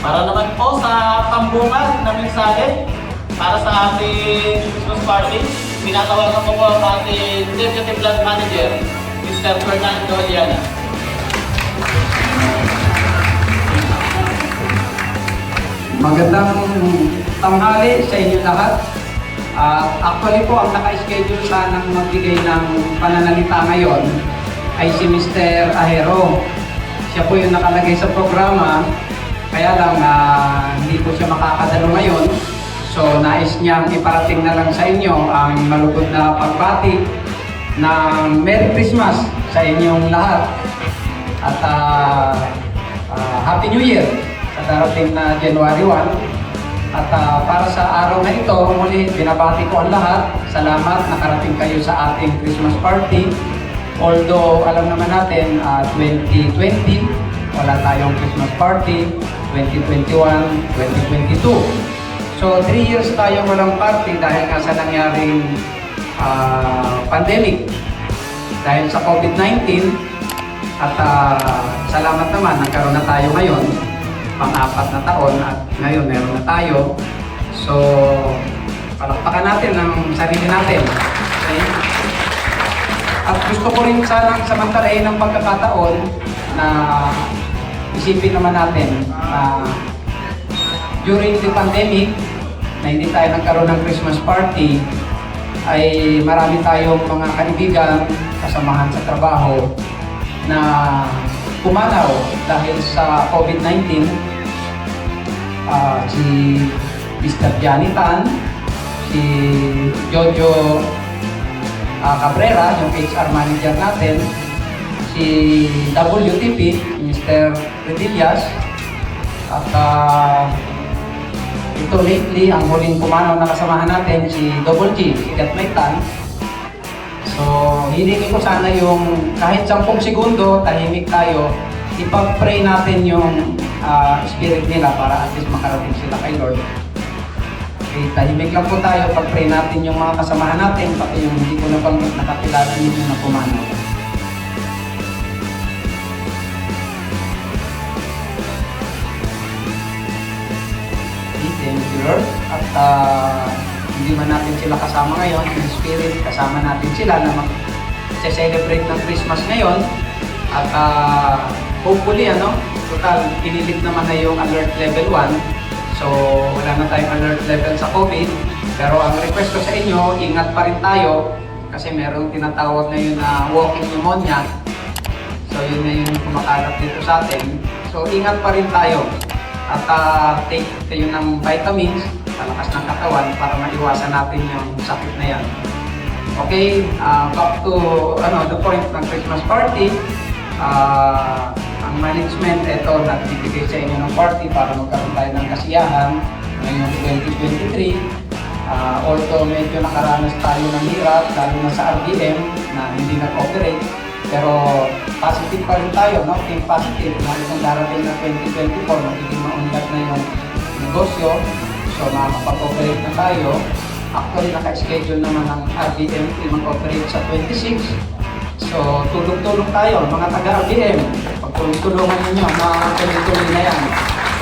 Para naman po sa pambungan na mensahe para sa ating Christmas party, pinatawagan ko po ang ating Deputy Plant Manager, Mr. Fernando Aliana. Magandang tanghali sa inyo lahat. Actually po, ang naka-schedule sanang magbigay ng pananalita ngayon ay si Mr. Ahero. Siya po yung nakalagay sa programa, kaya lang hindi po siya makakadalo ngayon. So, nais niyang iparating na lang sa inyo ang malugod na pagbati ng Merry Christmas sa inyong lahat. At Happy New Year sa darating na January 1. At para sa araw na ito, muli binabati ko ang lahat. Salamat nakarating kayo sa ating Christmas party. Although alam naman natin 2020 wala tayong Christmas party, 2021, 2022. So 3 years tayong walang party dahil nga sa nangyaring pandemic dahil sa COVID-19. At salamat naman nagkaroon na tayo ngayon, pang-4 na taon, at ngayon meron na tayo. So palakpakan natin ang sarili natin. Okay? At gusto ko rin sanang samantalahin ng pagkakataon na isipin naman natin na during the pandemic na hindi tayo nagkaroon ng Christmas party, ay marami tayong mga kaibigan, kasamahan sa trabaho na pumanaw dahil sa COVID-19. Si Mr. Johnny Tan, si Jojo Cabrera, yung HR manager natin, si WTP, Mr. Redillas, at ito lately, ang huling pumanaw na kasamahan natin, si Double G, si Kat Maitan. So, hilingi ko sana yung kahit 10 segundo, tahimik tayo, ipag-pray natin yung spirit nila para at least makarating sila kay Lord. Tahimik lang po tayo, pag-pray natin yung mga kasamahan natin, pati yung hindi ko na bang nakakilala ninyo na pumanaw. Okay, thank you Lord. At hindi man natin sila kasama ngayon, in spirit, kasama natin sila na mag-celebrate ng Christmas ngayon. At hopefully, total, pinilit naman na yung alert level 1. So, wala na tayong alert level sa COVID. Pero ang request ko sa inyo, ingat pa rin tayo kasi merong tinatawag ngayon na walking pneumonia. So, yun na yung kumakalat dito sa atin. So, ingat pa rin tayo. At take kayo ng vitamins, palakas ng katawan para maiwasan natin yung sakit na yan. Okay, back to the point ng Christmas party. Ang management, ito, nagbibigay sa inyo ng party para magkaroon tayo ng kasiyahan ngayong 2023. Although medyo nakaranas tayo ng hirap, lalo na sa RDM na hindi nag-operate, pero positive pa rin tayo, no? Think positive, na isang darating na 2024, magiging maunlad na yung negosyo, so makakapag-operate na tayo. Actually, naka-schedule naman ang RDM mag-operate sa 26. So, tulong-tulong tayo, mga taga-RDM. Pagtulong-tulungan ninyo, tuloy-tuloy na yan.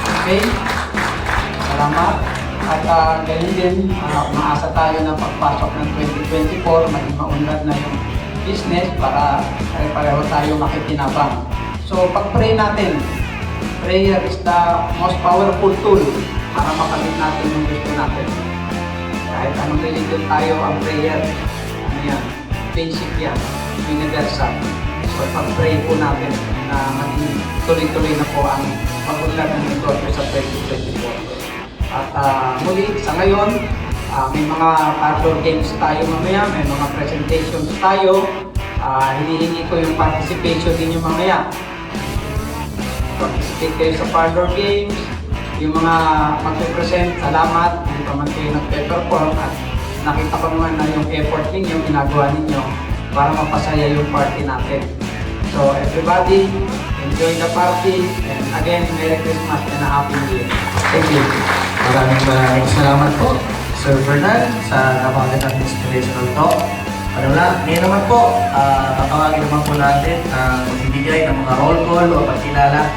Okay? Salamat. At ganyan din, maasa tayo na pagpasok ng 2024, maging maunlad na yung business para pareho tayo makikinabang. So, pag-pray natin. Prayer is the most powerful tool para makamit natin yung gusto natin. Kahit anong religion tayo, ang prayer, yan, basic yan, universal. So, pag-pray po natin na maging tuloy-tuloy na po ang pag-unlad ng negosyo sa 2024. At muli, sa ngayon, may mga parlor games tayo mamaya, may mga presentations tayo. Hinihingi ko yung participation ninyo mamaya. Participate kayo sa parlor games. Yung mga magpe-present, salamat. Hindi pa man kayo nagpe-perform at nakita ko naman na yung effort ninyo, ginagawa ninyo para mapasaya yung party natin. So everybody, enjoy the party, and again, Merry Christmas and a Happy New Year. Thank you. Maraming salamat po, Sir Fernand, sa napakagandang inspirational talk. Ngayon naman po, tatawagin naman po natin ang magbibigay ng mga roll call o pagkilala